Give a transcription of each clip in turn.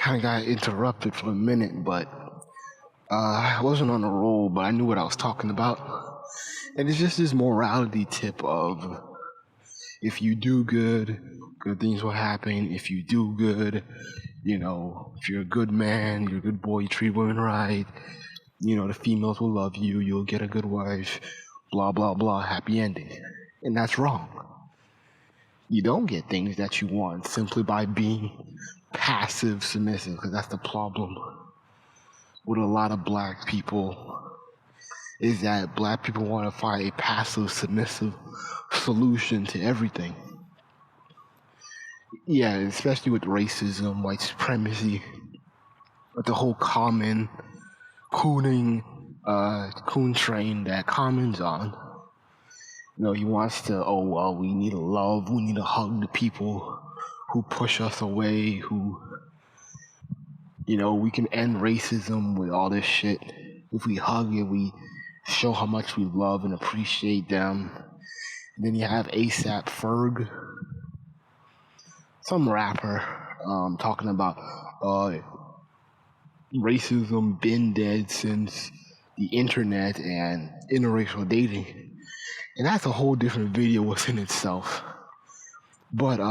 kind of got interrupted for a minute, but I wasn't on a roll, but I knew what I was talking about. And it's just this morality tip of if you do good, good things will happen. If you do good, if you're a good man, you're a good boy, you treat women right, the females will love you, you'll get a good wife, blah, blah, blah, happy ending. And that's wrong. You don't get things that you want simply by being passive submissive, because that's the problem with a lot of black people, is that black people want to find a passive submissive solution to everything. Yeah, especially with racism, white supremacy, with the whole common coon train that Common's on. He wants to, we need to love, we need to hug the people who push us away, who, we can end racism with all this shit. If we hug it, we show how much we love and appreciate them. And then you have ASAP Ferg, some rapper, talking about racism been dead since the internet and interracial dating. And that's a whole different video within itself. But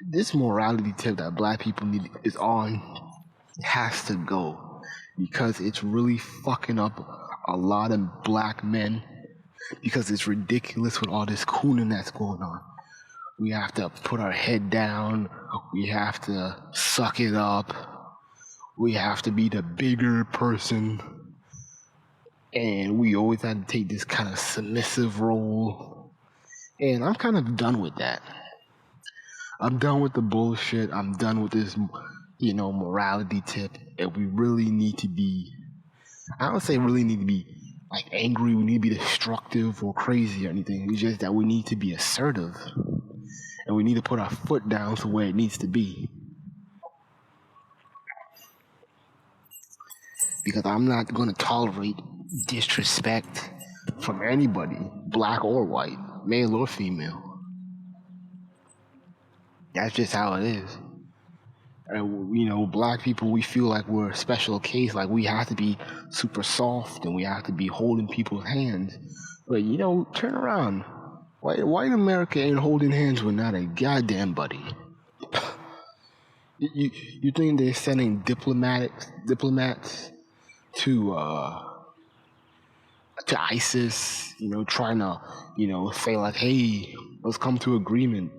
this morality tip that black people need is on has to go, because it's really fucking up a lot of black men, because it's ridiculous with all this cooning that's going on. We have to put our head down, we have to suck it up, we have to be the bigger person, and we always have to take this kind of submissive role. And I'm kind of done with that. I'm done with the bullshit. I'm done with this, morality tip. And we really need to be, I don't say really need to be like angry, we need to be destructive or crazy or anything. It's just that we need to be assertive. And we need to put our foot down to where it needs to be. Because I'm not going to tolerate disrespect from anybody, black or white, male or female. That's just how it is. And, black people, we feel like we're a special case, like we have to be super soft and we have to be holding people's hands. But, turn around. White America ain't holding hands with not a goddamn buddy. You think they're sending diplomats to ISIS, trying to, say like, hey, let's come to agreement.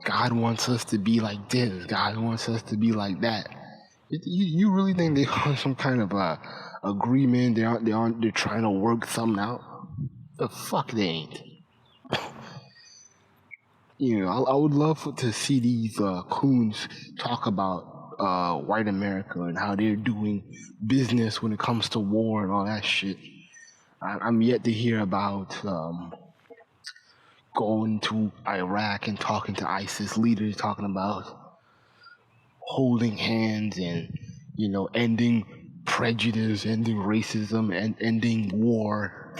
God wants us to be like this. God wants us to be like that. You really think they want some kind of agreement? They're trying to work something out? The fuck they ain't. I would love to see these coons talk about white America and how they're doing business when it comes to war and all that shit. I'm yet to hear about going to Iraq and talking to ISIS leaders, talking about holding hands and, ending prejudice, ending racism, and ending war.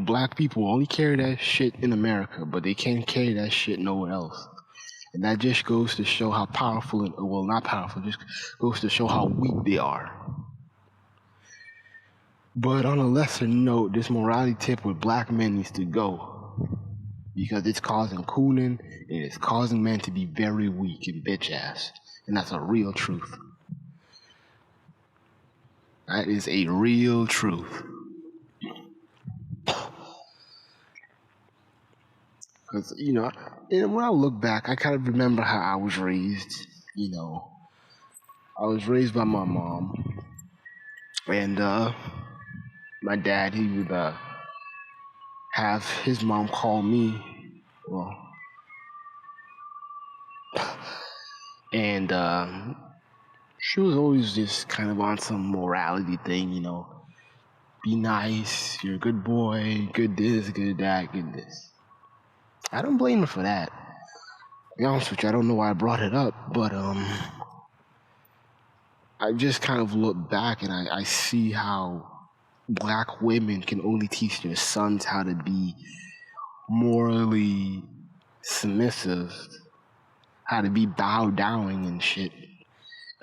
Black people only carry that shit in America, but they can't carry that shit nowhere else. And that just goes to show how powerful, not powerful, just goes to show how weak they are. But on a lesser note, this morality tip with black men needs to go, because it's causing cooning and it's causing men to be very weak and bitch ass. And that's a real truth. That is a real truth. Because, and when I look back, I kind of remember how I was raised. I was raised by my mom. And my dad, he would have his mom call me. And she was always just kind of on some morality thing, be nice, you're a good boy, good this, good that, good this. I don't blame her for that. To be honest with you, I don't know why I brought it up, but I just kind of look back and I see how black women can only teach their sons how to be morally submissive how to be bow downing and shit.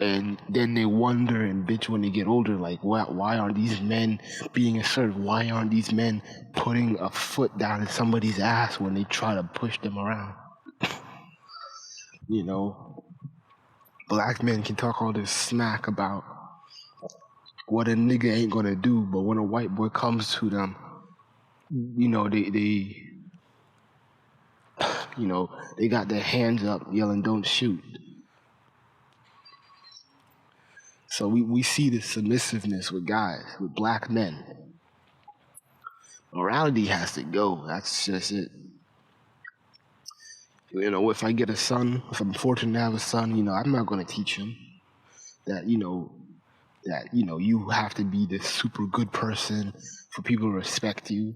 And then they wonder and bitch when they get older, like, why aren't these men being assertive? Why aren't these men putting a foot down in somebody's ass when they try to push them around? You know, black men can talk all this smack about what a nigga ain't gonna do, but when a white boy comes to them, you know, they got their hands up yelling, "Don't shoot." So we see this submissiveness with guys, with black men. Morality has to go. That's just it. You know, if I get a son, if I'm fortunate to have a son, you know, I'm not going to teach him that, you have to be this super good person for people to respect you.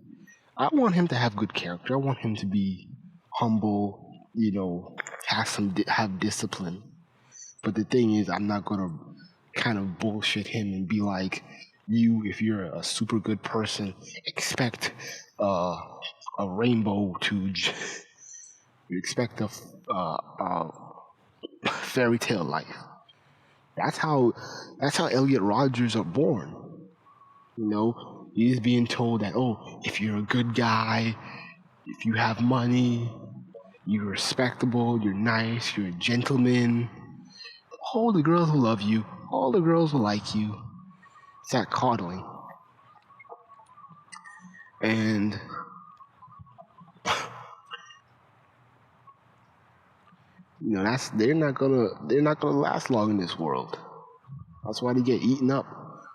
I want him to have good character. I want him to be humble, you know, have discipline. But the thing is, I'm not going to kind of bullshit him and be like, if you're a super good person, expect a rainbow you expect a fairy tale life. That's how Elliot Rodgers are born. You know, he's being told that, oh, if you're a good guy, if you have money, you're respectable, you're nice, you're a gentleman, all the girls will love you, all the girls will like you. It's that coddling. And you know, they're not gonna last long in this world. That's why they get eaten up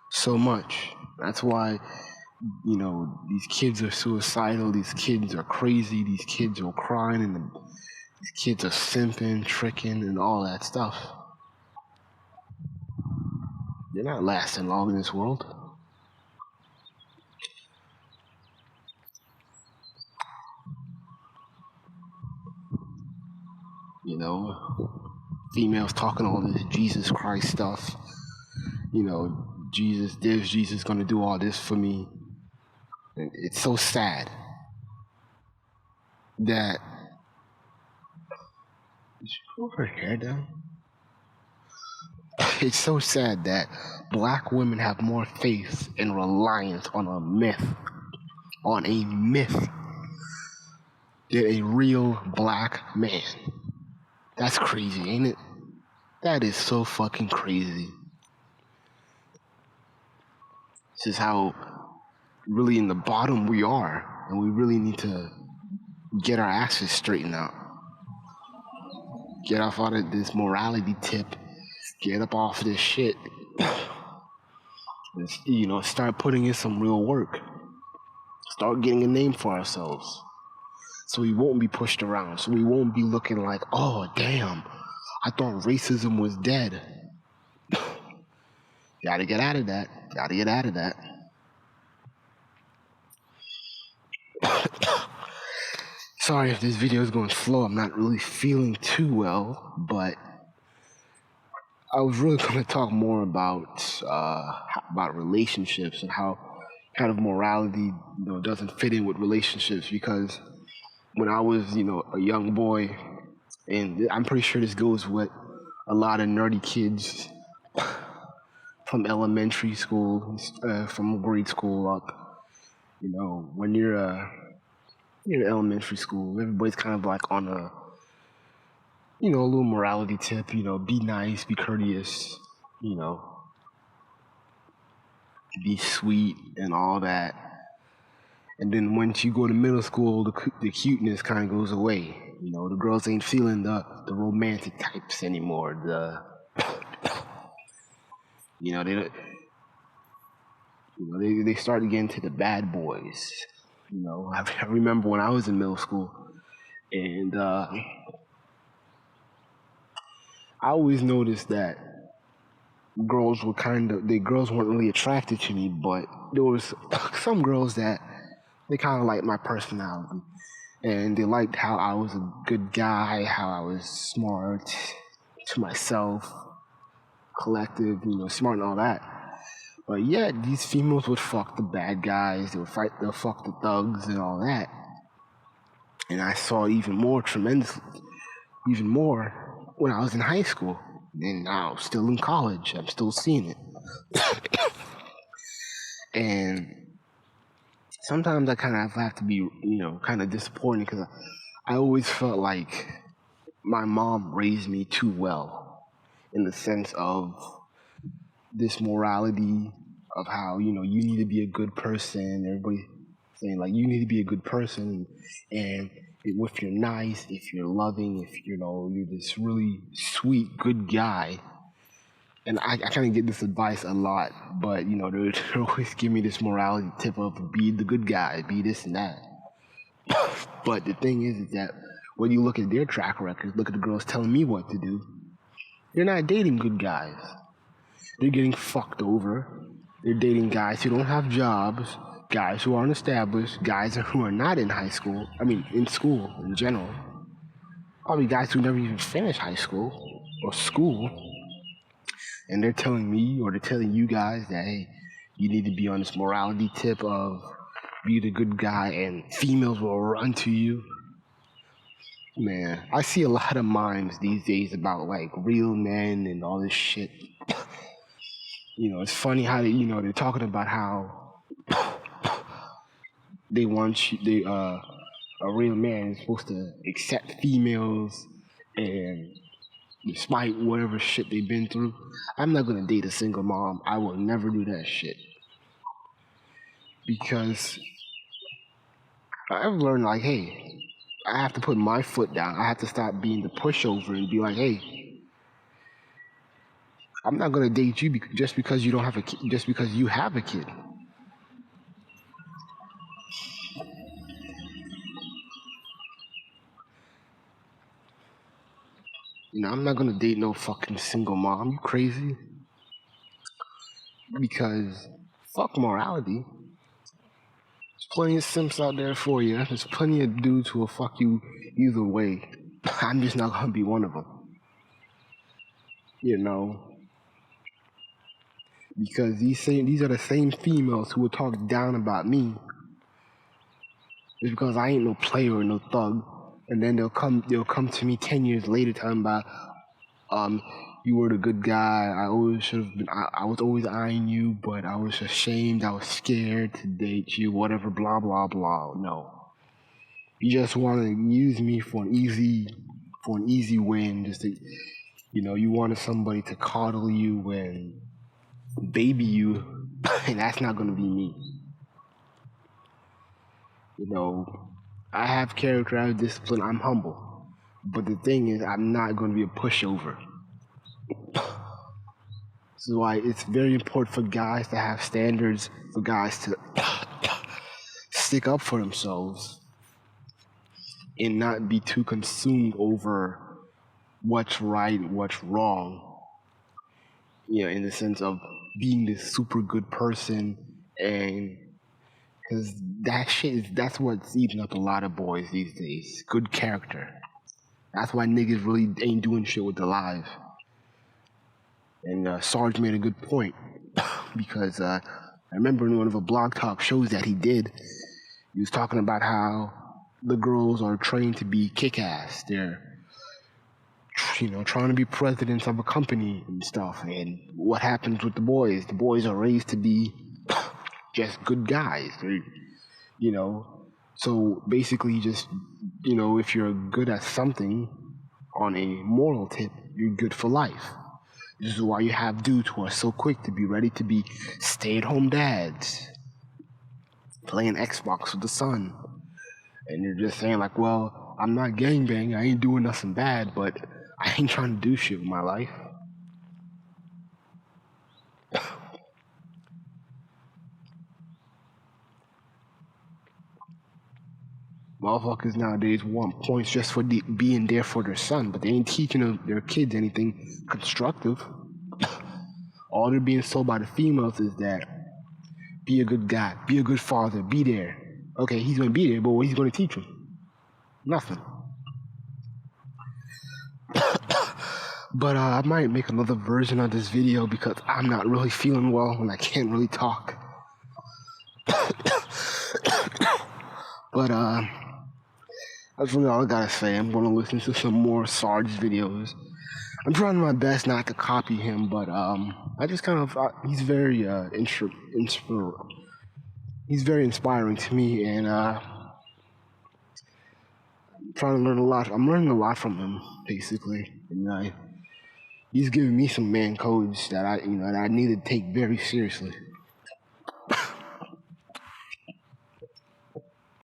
so much. That's why, you know, these kids are suicidal, these kids are crazy, these kids are crying, and these kids are simping, tricking, and all that stuff. They're not lasting long in this world. You know, females talking all this Jesus Christ stuff. You know, Jesus gonna do all this for me. And it's so sad that. Did she pull her hair down? It's so sad that black women have more faith and reliance on a myth, than a real black man. That's crazy, ain't it? That is so fucking crazy. This is how really in the bottom we are, and we really need to get our asses straightened out. Get off out of this morality tip. Get up off this shit. You know, start putting in some real work. Start getting a name for ourselves. So we won't be pushed around. So we won't be looking like, oh, damn, I thought racism was dead. Gotta get out of that. Gotta get out of that. Sorry if this video is going slow. I'm not really feeling too well, but I was really going to talk more about relationships and how kind of morality, you know, doesn't fit in with relationships. Because when I was, you know, a young boy, and I'm pretty sure this goes with a lot of nerdy kids from elementary school, from grade school up. You know, when you're in elementary school, everybody's kind of like on a, you know, a little morality tip. You know, be nice, be courteous. You know, be sweet and all that. And then once you go to middle school, the cuteness kind of goes away. You know, the girls ain't feeling the romantic types anymore. You know, they start to get into the bad boys. You know, I remember when I was in middle school, and I always noticed that girls weren't really attracted to me, but there was some girls that they kind of liked my personality, and they liked how I was a good guy, how I was smart, to myself, collective, you know, smart and all that. But yeah, these females would fuck the bad guys, they'll fuck the thugs and all that. And I saw even more. when I was in high school, and now still in college, I'm still seeing it. And sometimes I kind of have to be, kind of disappointed because I always felt like my mom raised me too well in the sense of this morality of how, you need to be a good person. Everybody saying, like, you need to be a good person. And if you're nice, if you're loving, if, you're this really sweet, good guy. And I kind of get this advice a lot, but, they always give me this morality tip of be the good guy, be this and that. But the thing is that when you look at their track records, look at the girls telling me what to do, they're not dating good guys. They're getting fucked over. They're dating guys who don't have jobs, guys who aren't established, guys who are not in high school. I mean, in school in general. Probably guys who never even finished high school or school. And they're telling me or they're telling you guys that, hey, you need to be on this morality tip of be the good guy and females will run to you. Man, I see a lot of memes these days about like real men and all this shit. It's funny how they're talking about how they want you, a real man is supposed to accept females and despite whatever shit they've been through. I'm not gonna date a single mom. I will never do that shit. Because I've learned like, hey, I have to put my foot down. I have to stop being the pushover and be like, hey, I'm not gonna date you just because you don't have a kid, just because you have a kid. I'm not gonna date no fucking single mom. You crazy? Because fuck morality. There's plenty of simps out there for you. There's plenty of dudes who will fuck you either way. I'm just not gonna be one of them. Because these are the same females who will talk down about me just because I ain't no player or no thug, and then they'll come to me 10 years later talking about you were the good guy. I always should have been. I was always eyeing you, but I was ashamed. I was scared to date you. Whatever. Blah blah blah. No, you just want to use me for an easy win. Just to, you wanted somebody to coddle you and baby you, and that's not gonna be me. I have character, I have discipline. I'm humble, but the thing is, I'm not gonna be a pushover. This is why it's very important for guys to have standards, for guys to stick up for themselves and not be too consumed over what's right, what's wrong. In the sense of being this super good person, and because that's what's eating up a lot of boys these days. Good character. That's why niggas really ain't doing shit with their lives. And Sarge made a good point because I remember in one of the blog talk shows that he did, he was talking about how the girls are trained to be kick-ass. They're, trying to be presidents of a company and stuff. And what happens with the boys? The boys are raised to be just good guys. So basically just, if you're good at something on a moral tip, you're good for life. This is why you have dudes who are so quick to be ready to be stay-at-home dads, playing Xbox with the son. And you're just saying like, well, I'm not gangbanging, I ain't doing nothing bad, but I ain't trying to do shit with my life. Motherfuckers nowadays want points just for being there for their son, but they ain't teaching their kids anything constructive. All they're being told by the females is that be a good guy, be a good father, be there. Okay, he's gonna be there, but what he's gonna teach him? Nothing. But I might make another version of this video because I'm not really feeling well and I can't really talk. But that's really all I gotta say. I'm gonna listen to some more Sarge videos. I'm trying my best not to copy him, but I just kind of he's very he's very inspiring to me, and trying to learn a lot. I'm learning a lot from him, basically, and he's giving me some man codes that I need to take very seriously.